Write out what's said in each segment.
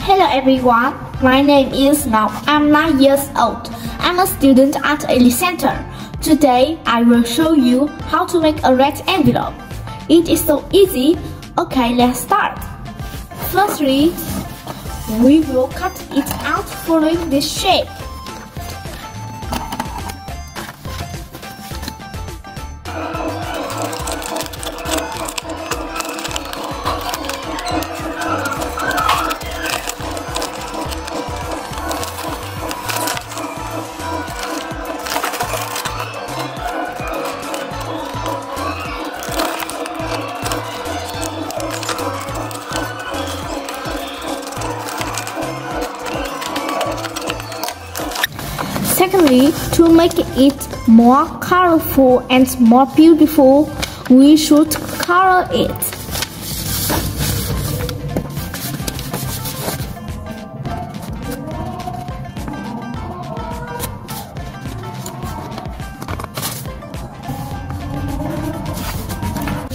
Hello everyone, my name is Ngọc. I'm 9 years old. I'm a student at Alehd Center. Today I will show you how to make a red envelope. It is so easy. Okay, let's start. Firstly, we will cut it out following this shape. Secondly, to make it more colorful and more beautiful, we should color it.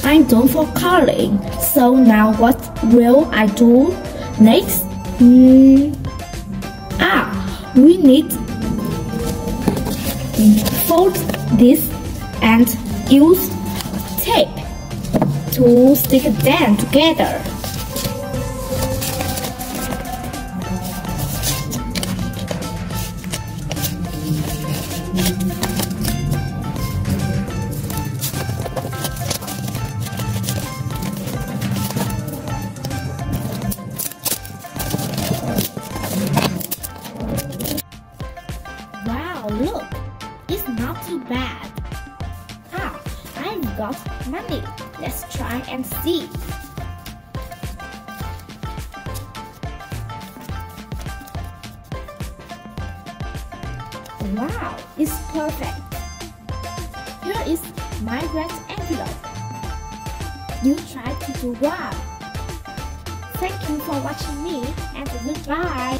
I'm done for coloring. So now what will I do next? We need fold this and use tape to stick them together. Wow, look! It's not too bad. I've got money. Let's try and see. Wow, it's perfect. Here is my red envelope. You try to do well. Thank you for watching me and goodbye.